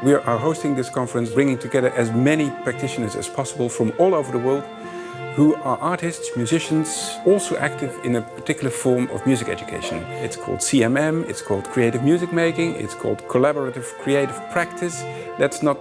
We are hosting this conference, bringing together as many practitioners as possible from all over the world who are artists, musicians, also active in a particular form of music education. It's called CMM, it's called creative music making, it's called collaborative creative practice. Let's not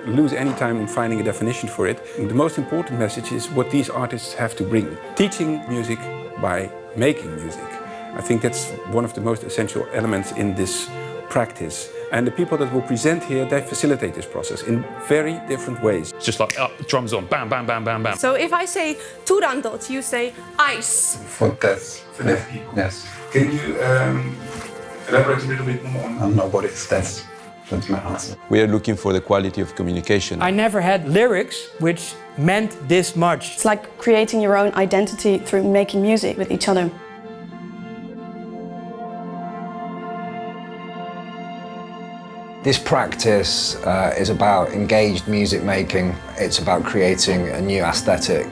lose any time in finding a definition for it. And the most important message is what these artists have to bring. Teaching music by making music. I think that's one of the most essential elements in this practice. And the people that will present here, they facilitate this process in very different ways. It's just like drums on, bam, bam, bam, bam, bam. So if I say turandot, you say ice. For deaf people. Yes. Can you elaborate a little bit more on? I don't know what it's that's my answer. We are looking for the quality of communication. I never had lyrics which meant this much. It's like creating your own identity through making music with each other. This practice is about engaged music making. It's about creating a new aesthetic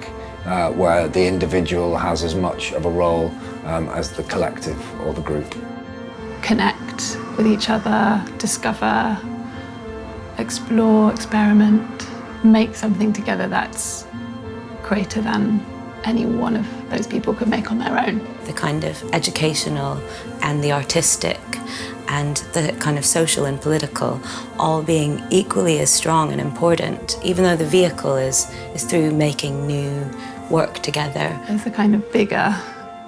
where the individual has as much of a role as the collective or the group. Connect with each other, discover, explore, experiment, make something together that's greater than any one of those people could make on their own. The kind of educational and the artistic and the kind of social and political all being equally as strong and important, even though the vehicle is through making new work together. There's the kind of bigger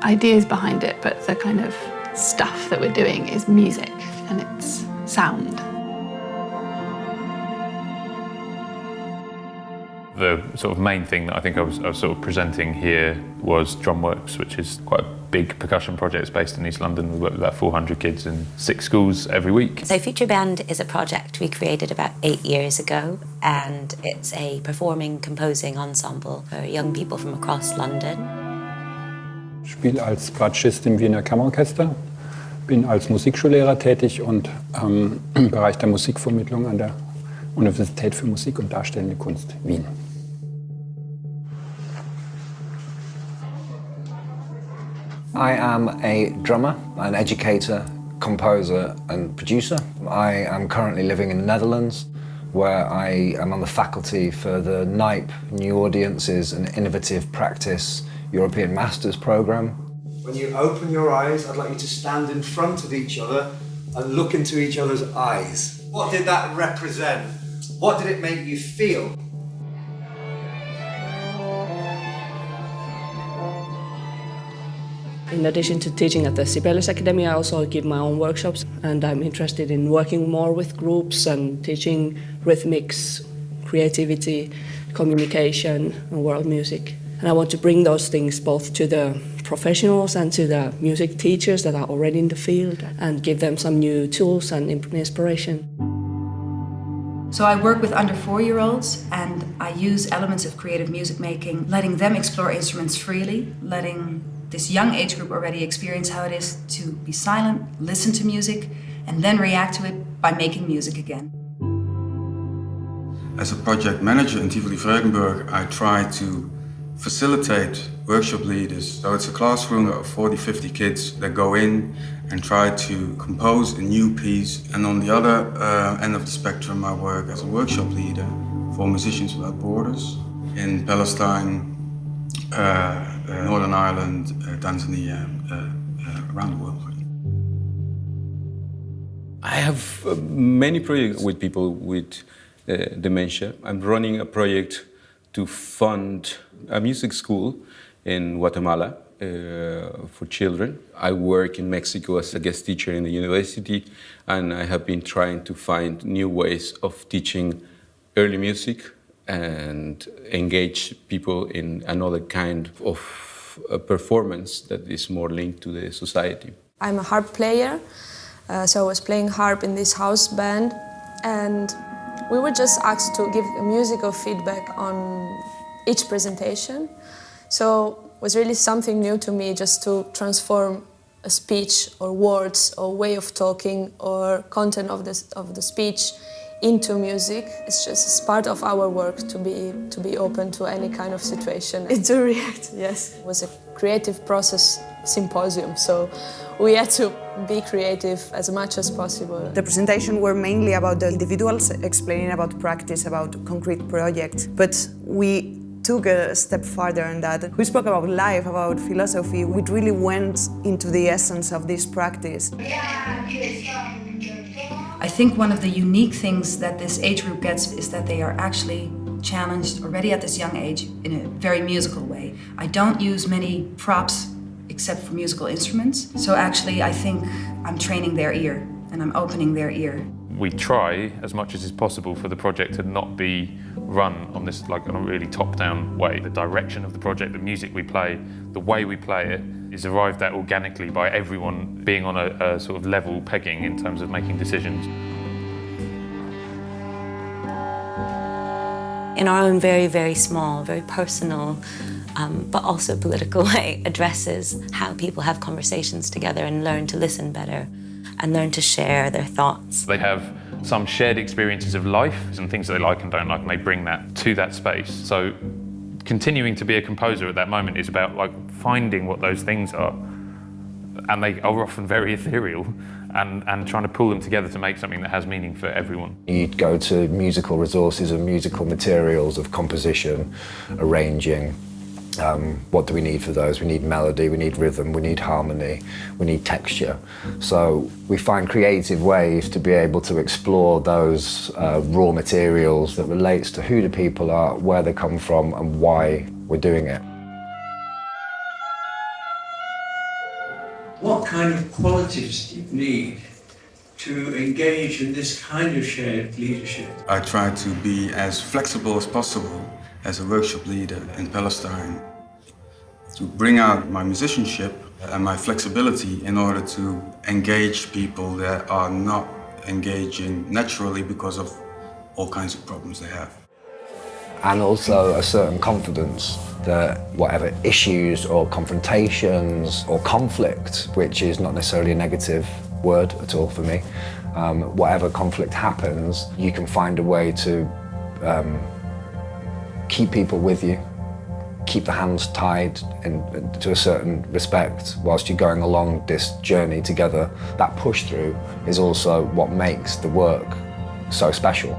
ideas behind it, but the kind of stuff that we're doing is music and it's sound. The sort of main thing that I think I was sort of presenting here was Drumworks, which is quite a big percussion project. It's based in East London. We work with about 400 kids in 6 schools every week. So Future Band is a project we created about 8 years ago, and it's a performing, composing ensemble for young people from across London. Ich spiele als Bratschist im Wiener Kammerorchester, bin als Musikschullehrer tätig und im Bereich der Musikvermittlung an der Universität für Musik und Darstellende Kunst Wien. I am a drummer, an educator, composer and producer. I am currently living in the Netherlands, where I am on the faculty for the NIPE New Audiences and Innovative Practice European Masters Programme. When you open your eyes, I'd like you to stand in front of each other and look into each other's eyes. What did that represent? What did it make you feel? In addition to teaching at the Sibelius Academy, I also give my own workshops, and I'm interested in working more with groups and teaching rhythmics, creativity, communication and world music. And I want to bring those things both to the professionals and to the music teachers that are already in the field and give them some new tools and inspiration. So I work with under 4-year-olds and I use elements of creative music making, letting them explore instruments freely, letting this young age group already experience how it is to be silent, listen to music, and then react to it by making music again. As a project manager in Tivoli-Vredenburg, I try to facilitate workshop leaders. So it's a classroom of 40-50 kids that go in and try to compose a new piece. And on the other end of the spectrum, I work as a workshop leader for Musicians Without Borders in Palestine, Northern Ireland, Tanzania, around the world. I have many projects with people with dementia. I'm running a project to fund a music school in Guatemala for children. I work in Mexico as a guest teacher in the university, and I have been trying to find new ways of teaching early music and engage people in another kind of performance that is more linked to the society. I'm a harp player, so I was playing harp in this house band, and we were just asked to give musical feedback on each presentation. So it was really something new to me, just to transform a speech or words or way of talking or content of the speech into music. It's part of our work to be open to any kind of situation and to react. Yes, it was a creative process symposium, so we had to be creative as much as possible. The presentation were mainly about the individuals explaining about practice, about concrete projects, but we took a step further in that. We spoke about life, about philosophy. We really went into the essence of this practice. I think one of the unique things that this age group gets is that they are actually challenged already at this young age in a very musical way. I don't use many props except for musical instruments, so actually I think I'm training their ear and I'm opening their ear. We try as much as is possible for the project to not be run on this on a really top-down way. The direction of the project, the music we play, the way we play it is arrived at organically by everyone being on a sort of level pegging in terms of making decisions. In our own very, very small, very personal, but also political way, addresses how people have conversations together and learn to listen better and learn to share their thoughts. They have some shared experiences of life and things that they like and don't like, and they bring that to that space. So continuing to be a composer at that moment is about finding what those things are, and they are often very ethereal, and trying to pull them together to make something that has meaning for everyone. You'd go to musical resources and musical materials of composition, arranging. What do we need for those? We need melody, we need rhythm, we need harmony, we need texture. So we find creative ways to be able to explore those raw materials that relates to who the people are, where they come from and why we're doing it. What kind of qualities do you need to engage in this kind of shared leadership? I try to be as flexible as possible as a workshop leader in Palestine, to bring out my musicianship and my flexibility in order to engage people that are not engaging naturally because of all kinds of problems they have. And also a certain confidence that whatever issues or confrontations or conflict, which is not necessarily a negative word at all for me, whatever conflict happens, you can find a way to keep people with you, keep the hands tied to a certain respect whilst you're going along this journey together. That push through is also what makes the work so special.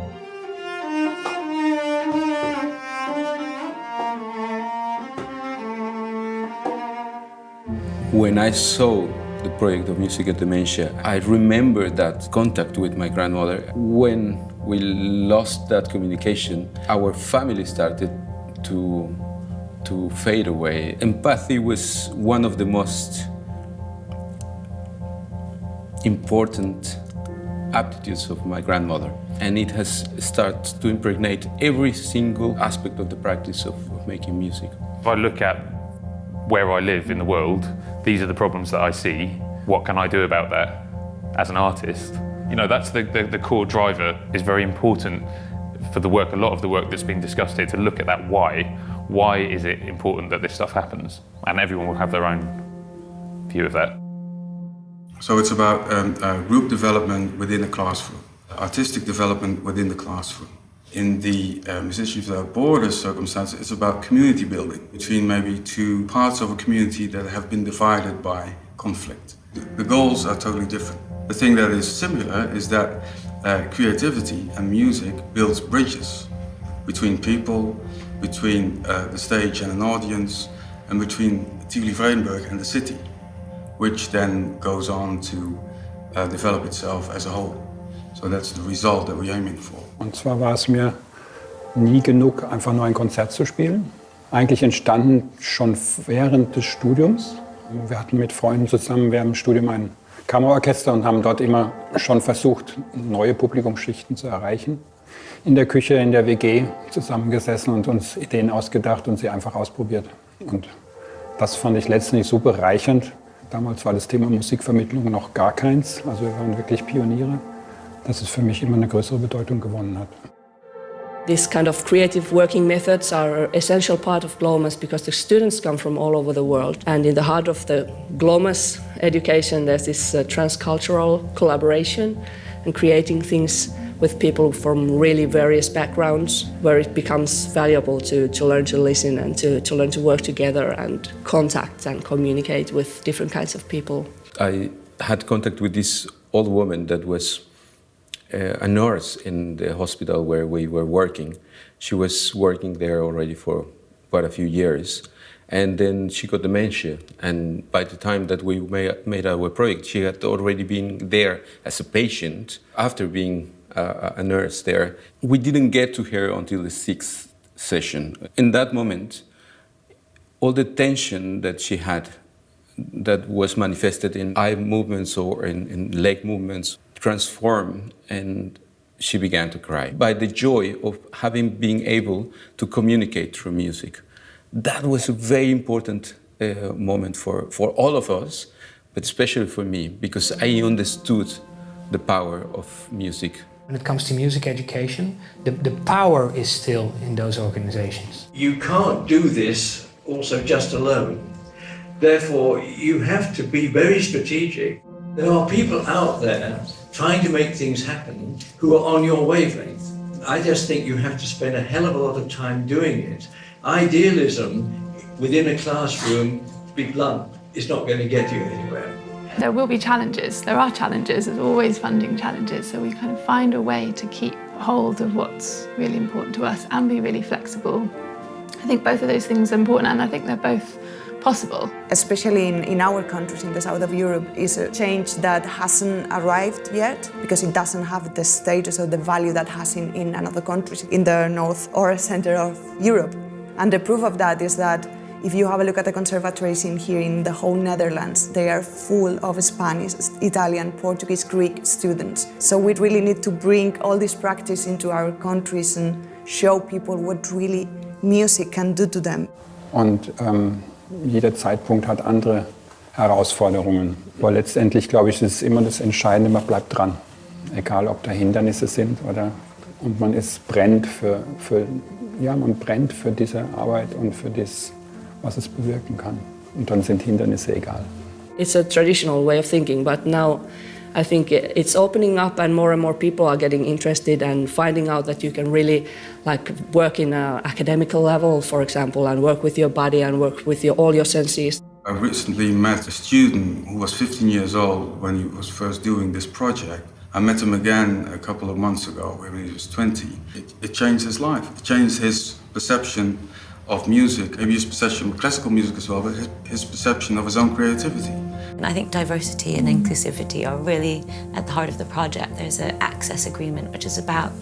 When I saw the project of Music and Dementia, I remember that contact with my grandmother. When we lost that communication, our family started to fade away. Empathy was one of the most important aptitudes of my grandmother, and it has started to impregnate every single aspect of the practice of making music. If I look at where I live in the world, these are the problems that I see. What can I do about that as an artist? You know, that's the core driver. Is very important for the work, a lot of the work that's been discussed here, to look at that why. Why is it important that this stuff happens? And everyone will have their own view of that. So it's about group development within a classroom, artistic development within the classroom. In the Musicians Without Borders circumstance, it's about community building between maybe two parts of a community that have been divided by conflict. The goals are totally different. The thing that is similar is that creativity and music builds bridges between people, between the stage and an audience, and between Tivoli-Vredenburg and the city, which then goes on to develop itself as a whole. So that's the result that we're aiming for. Und zwar war es mir nie genug, einfach nur ein Konzert zu spielen. Eigentlich entstanden schon während des Studiums. Wir hatten mit Freunden zusammen während dem Studium ein Kammerorchester und haben dort immer schon versucht, neue Publikumsschichten zu erreichen. In der Küche, in der WG zusammengesessen und uns Ideen ausgedacht und sie einfach ausprobiert. Und das fand ich letztendlich super bereichernd. Damals war das Thema Musikvermittlung noch gar keins, also wir waren wirklich Pioniere, dass es für mich immer eine größere Bedeutung gewonnen hat. These kind of creative working methods are an essential part of GLOMAS because the students come from all over the world. And in the heart of the GLOMAS education, there's this transcultural collaboration and creating things with people from really various backgrounds, where it becomes valuable to learn to listen and to learn to work together and contact and communicate with different kinds of people. I had contact with this old woman that was a nurse in the hospital where we were working. She was working there already for quite a few years. And then she got dementia, and by the time that we made our project, she had already been there as a patient after being a nurse there. We didn't get to her until the 6th session. In that moment, all the tension that she had, that was manifested in eye movements or in leg movements, transformed, and she began to cry. By the joy of being able to communicate through music. That was a very important moment for all of us, but especially for me, because I understood the power of music. When it comes to music education, the power is still in those organizations. You can't do this also just alone. Therefore, you have to be very strategic. There are people out there trying to make things happen who are on your wavelength. I just think you have to spend a hell of a lot of time doing it. Idealism within a classroom, to be blunt, is not going to get you anywhere. There will be challenges. There are challenges. There's always funding challenges. So we kind of find a way to keep hold of what's really important to us and be really flexible. I think both of those things are important, and I think they're both possible. Especially in our countries, in the south of Europe, is a change that hasn't arrived yet because it doesn't have the status or the value that has in other countries in the north or center of Europe. And the proof of that is that if you have a look at the conservatories in here in the whole Netherlands, they are full of Spanish, Italian, Portuguese, Greek students. So we really need to bring all this practice into our countries and show people what really music can do to them. Und jeder Zeitpunkt hat andere Herausforderungen. Aber letztendlich, glaube ich, ist immer das Entscheidende, man bleibt dran. Egal, ob da Hindernisse sind und man brennt man brennt für diese Arbeit und für das, was es bewirken kann. Und dann sind Hindernisse egal. It's a traditional way of thinking, but now I think it's opening up and more people are getting interested and finding out that you can really work in an academical level, for example, and work with your body and work with all your senses. I recently met a student who was 15 years old when he was first doing this project. I met him again a couple of months ago when he was 20. It changed his life. It changed his perception of music, maybe his perception of classical music as well, but his perception of his own creativity. And I think diversity and inclusivity are really at the heart of the project. There's an access agreement, which is about,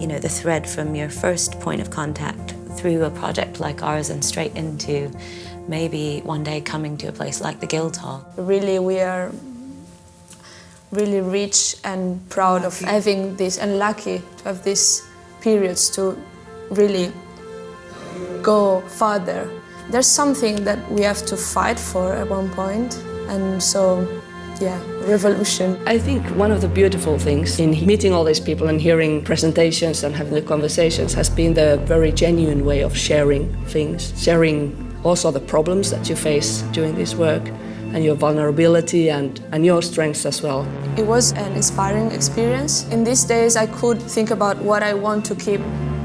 the thread from your first point of contact through a project like ours and straight into maybe one day coming to a place like the Guildhall. Really, we are really rich and proud of having this, and lucky to have these periods to really go further. There's something that we have to fight for at one point, and so, revolution. I think one of the beautiful things in meeting all these people and hearing presentations and having the conversations has been the very genuine way of sharing things, sharing also the problems that you face doing this work, and your vulnerability and your strengths as well. It was an inspiring experience. In these days, I could think about what I want to keep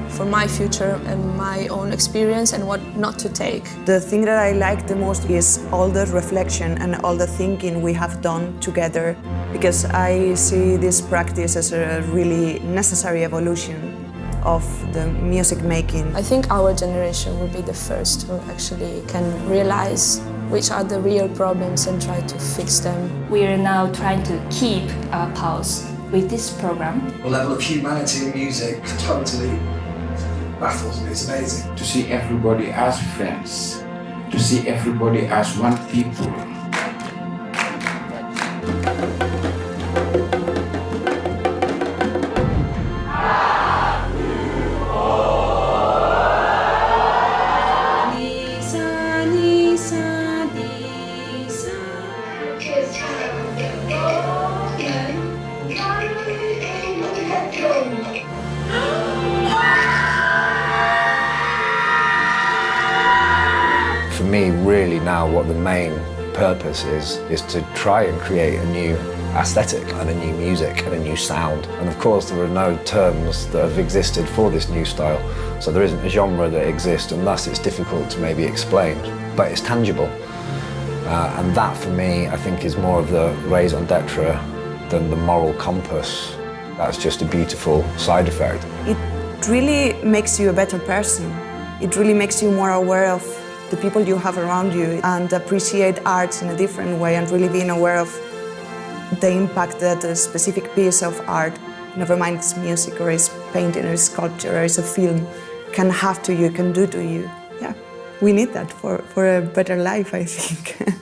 for my future and my own experience and what not to take. The thing that I like the most is all the reflection and all the thinking we have done together, because I see this practice as a really necessary evolution of the music making. I think our generation will be the first who actually can realize which are the real problems and try to fix them. We are now trying to keep our pulse with this program. The level of humanity in music totally baffles me. It's amazing. To see everybody as friends, to see everybody as one people. For me, really now, what the main purpose is to try and create a new aesthetic and a new music and a new sound. And of course there are no terms that have existed for this new style, so there isn't a genre that exists, and thus it's difficult to maybe explain, but it's tangible. And that for me, I think, is more of the raison d'etre than the moral compass. That's just a beautiful side effect. It really makes you a better person. It really makes you more aware of the people you have around you and appreciate art in a different way, and really being aware of the impact that a specific piece of art, never mind it's music or it's painting or it's sculpture or it's a film, can have to you, can do to you. Yeah, we need that for a better life, I think.